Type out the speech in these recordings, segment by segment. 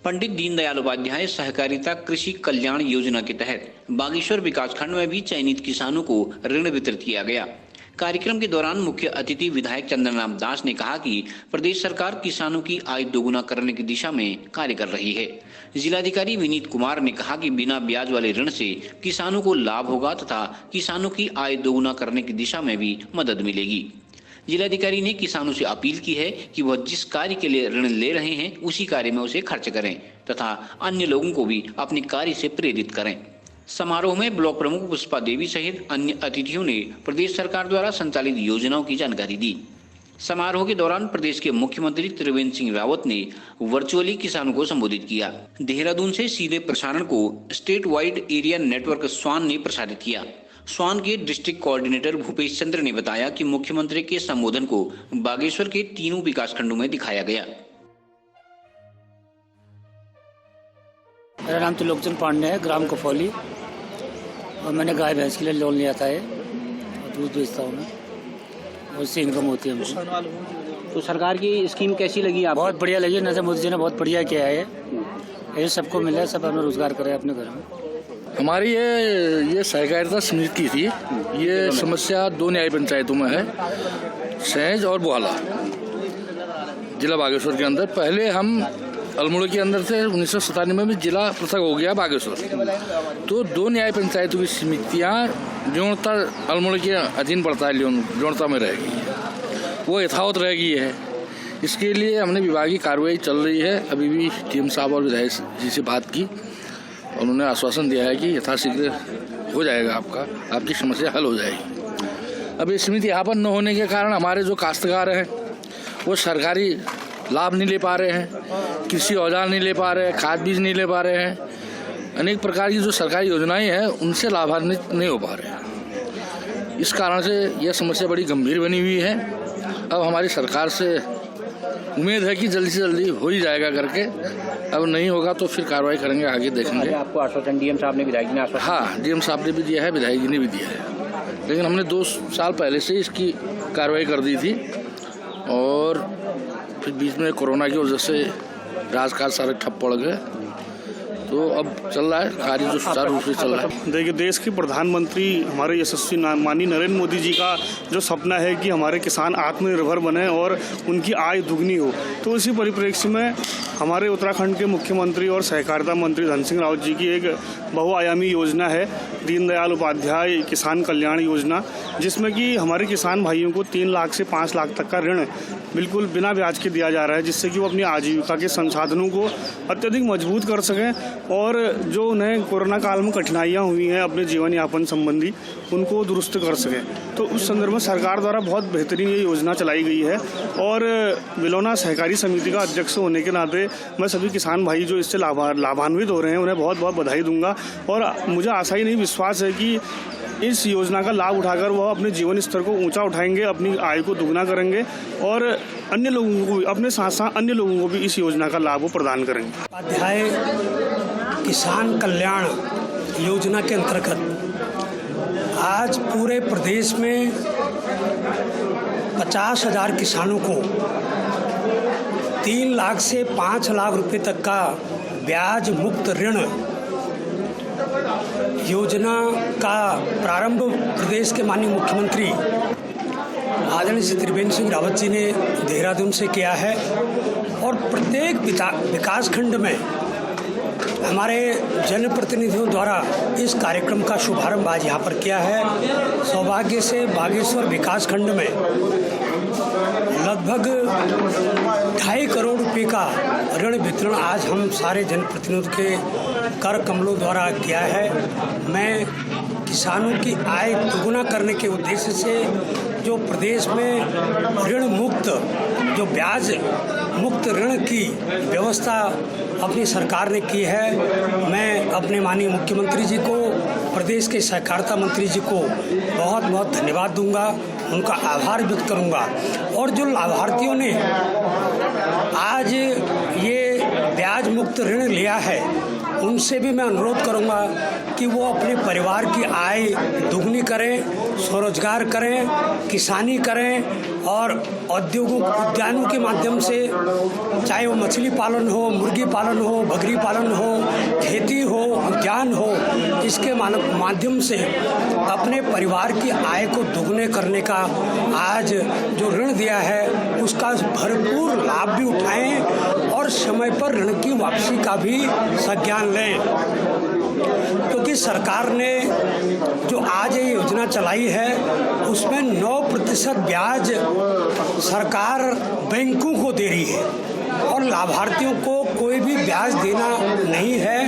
पंडित दीनदयाल उपाध्याय सहकारिता कृषि कल्याण योजना के तहत बागेश्वर विकासखंड में भी चयनित किसानों को ऋण वितरित किया गया। कार्यक्रम के दौरान मुख्य अतिथि विधायक चंद्रनाथ दास ने कहा कि प्रदेश सरकार किसानों की आय दोगुना करने की दिशा में कार्य कर रही है। जिलाधिकारी विनीत कुमार ने कहा कि बिना ब्याज वाले ऋण से किसानों को लाभ होगा तथा किसानों की आय दोगुना करने की दिशा में भी मदद मिलेगी। जिलाधिकारी ने किसानों से अपील की है कि वह जिस कार्य के लिए ऋण ले रहे हैं उसी कार्य में उसे खर्च करें तथा अन्य लोगों को भी अपने कार्य से प्रेरित करें। समारोह में ब्लॉक प्रमुख पुष्पा देवी सहित अन्य अतिथियों ने प्रदेश सरकार द्वारा संचालित योजनाओं की जानकारी दी। समारोह के दौरान प्रदेश के मुख्यमंत्री त्रिवेंद्र सिंह रावत ने वर्चुअली किसानों को संबोधित किया। देहरादून से सीधे प्रसारण को स्टेट वाइड एरिया नेटवर्क स्वान ने प्रसारित किया। स्वान के डिस्ट्रिक्ट कोऑर्डिनेटर भूपेश चंद्र ने बताया कि मुख्यमंत्री के संबोधन को बागेश्वर के तीनों विकासखंडों में दिखाया गया। मेरा नाम त्रिलोकचंद पांडे है, ग्राम कफौली, और मैंने गाय भैंस के लिए लोन लिया था और दूध बेचता हूँ मैं, उससे इनकम होती है मुझे। तो सरकार की स्कीम कैसी लगी आपको? बहुत बढ़िया लगी। नरेंद्र मोदी जी ने बहुत बढ़िया किया है। ये सबको मिला, सब अपना रोजगार करे अपने घर में। हमारी ये सहकारिता समिति थी। ये समस्या 2 न्याय पंचायतों में है, सैंज और बुहाला, जिला बागेश्वर के अंदर। पहले हम अल्मोड़ा के अंदर थे। 1997 में जिला पृथक हो गया बागेश्वर। तो 2 न्याय पंचायतों की समितियाँ जोड़ता अल्मोड़ा के अधीन पड़ता है, जोड़ता में रहेगी, वो यथावत रहेगी है। इसके लिए हमने विभागीय कार्रवाई चल रही है। अभी भी डीएम साहब और विधायक जी से बात की, उन्होंने आश्वासन दिया है कि यथाशीघ्र हो जाएगा, आपकी समस्या हल हो जाएगी। अब ये समिति यहाँ पर न होने के कारण हमारे जो काश्तकार हैं वो सरकारी लाभ नहीं ले पा रहे हैं, कृषि औजार नहीं ले पा रहे हैं, खाद बीज नहीं ले पा रहे हैं। अनेक प्रकार की जो सरकारी योजनाएं हैं उनसे लाभान्वित नहीं हो पा रहे हैं। इस कारण से यह समस्या बड़ी गंभीर बनी हुई है। अब हमारी सरकार से उम्मीद है कि जल्दी से जल्दी हो ही जाएगा करके। अब नहीं होगा तो फिर कार्रवाई करेंगे, आगे देखेंगे। आपको आश्वासन डीएम साहब ने, विधायक जी ने आश्वासन? हाँ, डीएम साहब ने भी दिया है, विधायक जी ने भी दिया है, लेकिन हमने 2 साल पहले से इसकी कार्रवाई कर दी थी और फिर बीच में कोरोना की वजह से राजकाज सारे ठप पड़ गए। तो अब चल रहा है कार्य जो सुचारू रूप से चल रहा है। देखिए, देश के प्रधानमंत्री हमारे यशस्वी माननीय नरेंद्र मोदी जी का जो सपना है कि हमारे किसान आत्मनिर्भर बने और उनकी आय दुगनी हो, तो इसी परिप्रेक्ष्य में हमारे उत्तराखंड के मुख्यमंत्री और सहकारिता मंत्री धन सिंह रावत जी की एक बहुआयामी योजना है, दीनदयाल उपाध्याय किसान कल्याण योजना, जिसमें कि हमारे किसान भाइयों को 3 लाख से 5 लाख तक का ऋण बिल्कुल बिना ब्याज के दिया जा रहा है, जिससे कि वो अपनी आजीविका के संसाधनों को अत्यधिक मजबूत कर सकें और जो उन्हें कोरोना काल में कठिनाइयाँ हुई हैं अपने जीवन यापन संबंधी, उनको दुरुस्त कर सकें। तो उस संदर्भ में सरकार द्वारा बहुत बेहतरीन ये योजना चलाई गई है और बिलौना सहकारी समिति का अध्यक्ष होने के नाते मैं सभी किसान भाई जो इससे लाभान्वित हो रहे हैं उन्हें बहुत बहुत बधाई दूंगा। और मुझे आशा ही नहीं, विश्वास है कि इस योजना का लाभ उठाकर वह अपने जीवन स्तर को ऊंचा उठाएंगे, अपनी आय को दुगना करेंगे और अन्य लोगों को भी, अपने साथ साथ अन्य लोगों को भी इस योजना का लाभ प्रदान करेंगे। उपाध्याय किसान कल्याण योजना के अंतर्गत आज पूरे प्रदेश में 50,000 किसानों को 3 लाख से 5 लाख रुपए तक का ब्याज मुक्त ऋण योजना का प्रारंभ प्रदेश के माननीय मुख्यमंत्री आदरणीय श्री त्रिवेंद्र सिंह रावत जी ने देहरादून से किया है और प्रत्येक विकासखंड में हमारे जनप्रतिनिधियों द्वारा इस कार्यक्रम का शुभारंभ आज यहाँ पर किया है। सौभाग्य से बागेश्वर विकासखंड में लगभग 2.5 करोड़ रुपए का ऋण वितरण आज हम सारे जनप्रतिनिधियों के कर कमलों द्वारा किया है। मैं किसानों की आय दोगुना करने के उद्देश्य से जो प्रदेश में ऋण मुक्त, जो ब्याज मुक्त ऋण की व्यवस्था अपनी सरकार ने की है, मैं अपने माननीय मुख्यमंत्री जी को, प्रदेश के सहकारिता मंत्री जी को बहुत बहुत धन्यवाद दूंगा, उनका आभार व्यक्त करूंगा। और जो लाभार्थियों ने आज ये ब्याज मुक्त ऋण लिया है उनसे भी मैं अनुरोध करूंगा कि वो अपने परिवार की आय दुगनी करें, स्वरोजगार करें, किसानी करें और उद्यानों के माध्यम से, चाहे वो मछली पालन हो, मुर्गी पालन हो, बकरी पालन हो, खेती हो, उद्यान हो, इसके माध्यम से अपने परिवार की आय को दुगने करने का आज जो ऋण दिया है उसका भरपूर लाभ भी उठाएं और समय पर ऋण की वापसी का भी संज्ञान लें, क्योंकि सरकार ने जो आज ये योजना चलाई है उसमें 9% ब्याज सरकार बैंकों को दे रही है और लाभार्थियों को कोई भी ब्याज देना नहीं है।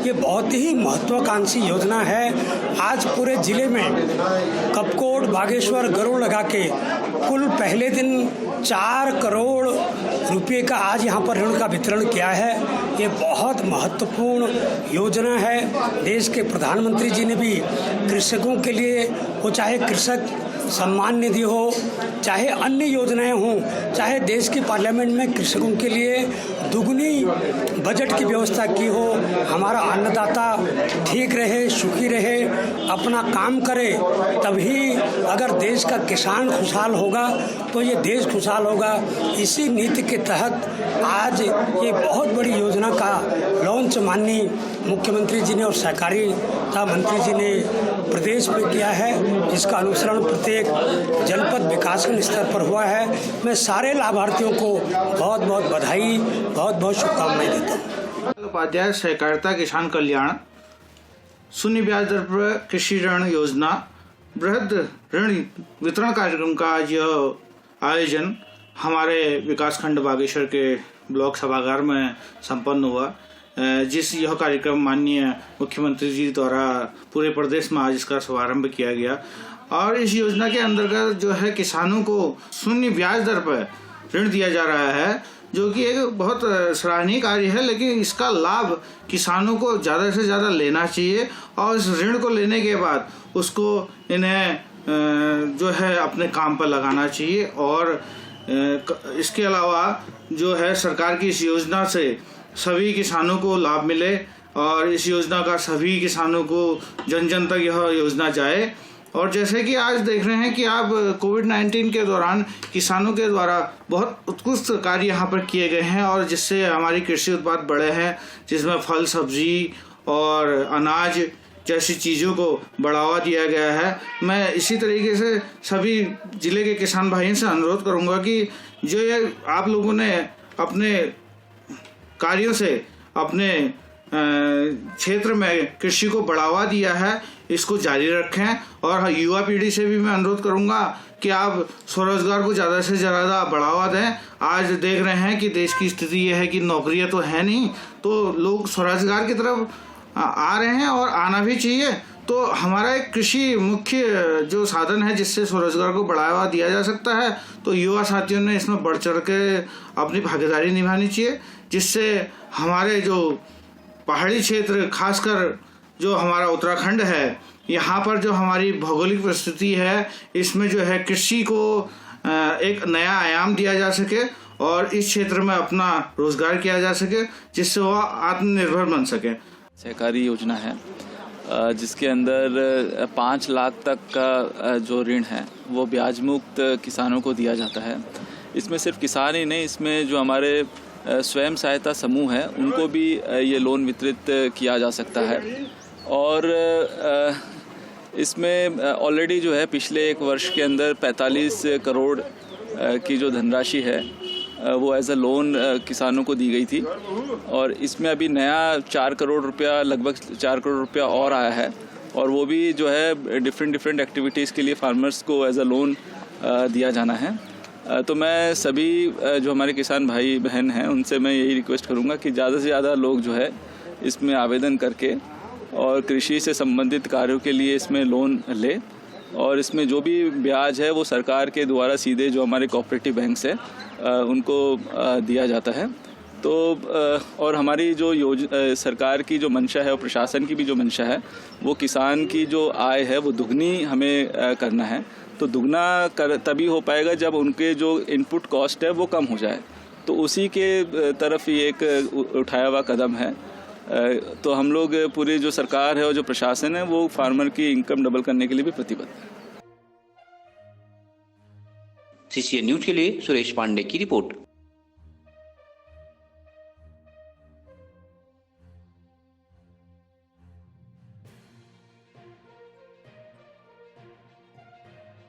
ये बहुत ही महत्वाकांक्षी योजना है। आज पूरे जिले में कपकोट, बागेश्वर, गरुड़ लगा के कुल पहले दिन 4 करोड़ रुपए का आज यहाँ पर ऋण का वितरण किया है। ये बहुत महत्वपूर्ण योजना है। देश के प्रधानमंत्री जी ने भी कृषकों के लिए, वो चाहे कृषक सम्मान निधि हो, चाहे अन्य योजनाएं हों, चाहे देश की पार्लियामेंट में कृषकों के लिए दुगनी बजट की व्यवस्था की हो। हमारा अन्नदाता ठीक रहे, सुखी रहे, अपना काम करे, तभी अगर देश का किसान खुशहाल होगा तो ये देश खुशहाल होगा। इसी नीति के तहत आज ये बहुत बड़ी योजना का लॉन्च माननीय मुख्यमंत्री जी ने और सहकारिता मंत्री जी ने प्रदेश में किया है, जिसका अनुसरण प्रत्येक जनपद विकासखंड स्तर पर हुआ है। मैं सारे लाभार्थियों को बहुत बहुत बधाई, बहुत बहुत शुभकामनाएं देता हूँ। उपाध्याय सहकारिता किसान कल्याण शून्य ब्याज दर पर कृषि ऋण योजना बृहद ऋण वितरण कार्यक्रम का आज यह आयोजन हमारे विकासखंड बागेश्वर के ब्लॉक सभागार में संपन्न हुआ, जिस यह कार्यक्रम माननीय मुख्यमंत्री जी द्वारा पूरे प्रदेश में आज इसका शुभारंभ किया गया। और इस योजना के अंतर्गत जो है किसानों को शून्य ब्याज दर पर ऋण दिया जा रहा है, जो कि एक बहुत सराहनीय कार्य है। लेकिन इसका लाभ किसानों को ज़्यादा से ज़्यादा लेना चाहिए और इस ऋण को लेने के बाद उसको इन्हें जो है अपने काम पर लगाना चाहिए। और इसके अलावा जो है सरकार की इस योजना से सभी किसानों को लाभ मिले और इस योजना का सभी किसानों को जन जन तक यह योजना जाए। और जैसे कि आज देख रहे हैं कि आप कोविड-19 के दौरान किसानों के द्वारा बहुत उत्कृष्ट कार्य यहाँ पर किए गए हैं और जिससे हमारी कृषि उत्पाद बढ़े हैं, जिसमें फल, सब्जी और अनाज जैसी चीज़ों को बढ़ावा दिया गया है। मैं इसी तरीके से सभी ज़िले के किसान भाइयों से अनुरोध करूँगा कि जो ये आप लोगों ने अपने कार्यों से अपने क्षेत्र में कृषि को बढ़ावा दिया है, इसको जारी रखें। और युवा पीढ़ी से भी मैं अनुरोध करूंगा कि आप स्वरोजगार को ज़्यादा से ज़्यादा बढ़ावा दें। आज देख रहे हैं कि देश की स्थिति यह है कि नौकरियां तो है नहीं, तो लोग स्वरोजगार की तरफ आ रहे हैं और आना भी चाहिए। तो हमारा एक कृषि मुख्य जो साधन है जिससे स्वरोजगार को बढ़ावा दिया जा सकता है, तो युवा साथियों ने इसमें बढ़ चढ़ के अपनी भागीदारी निभानी चाहिए, जिससे हमारे जो पहाड़ी क्षेत्र, खासकर जो हमारा उत्तराखंड है, यहाँ पर जो हमारी भौगोलिक परिस्थिति है, इसमें जो है कृषि को एक नया आयाम दिया जा सके और इस क्षेत्र में अपना रोजगार किया जा सके, जिससे वह आत्मनिर्भर बन सके। सहकारी योजना है जिसके अंदर 5 लाख तक का जो ऋण है वो ब्याज मुक्त किसानों को दिया जाता है। इसमें सिर्फ किसान ही नहीं, इसमें जो हमारे स्वयं सहायता समूह है उनको भी ये लोन वितरित किया जा सकता है। और इसमें ऑलरेडी जो है पिछले 1 वर्ष के अंदर 45 करोड़ की जो धनराशि है वो एज अ लोन किसानों को दी गई थी और इसमें अभी नया 4 करोड़ रुपया, लगभग 4 करोड़ रुपया और आया है और वो भी जो है डिफरेंट एक्टिविटीज़ के लिए फार्मर्स को एज अ लोन दिया जाना है। तो मैं सभी जो हमारे किसान भाई बहन हैं उनसे मैं यही रिक्वेस्ट करूंगा कि ज़्यादा से ज़्यादा लोग जो है इसमें आवेदन करके और कृषि से संबंधित कार्यों के लिए इसमें लोन ले और इसमें जो भी ब्याज है वो सरकार के द्वारा सीधे जो हमारे कोऑपरेटिव बैंक्स है उनको दिया जाता है। तो और हमारी जो सरकार की जो मंशा है और प्रशासन की भी जो मंशा है वो किसान की जो आय है वो दुगनी हमें करना है। तो दुगना तभी हो पाएगा जब उनके जो इनपुट कॉस्ट है वो कम हो जाए। तो उसी के तरफ ये एक उठाया हुआ कदम है तो हम लोग पूरी जो सरकार है और जो प्रशासन है वो फार्मर की इनकम डबल करने के लिए भी प्रतिबद्ध है। CCN न्यूज के लिए सुरेश पांडे की रिपोर्ट।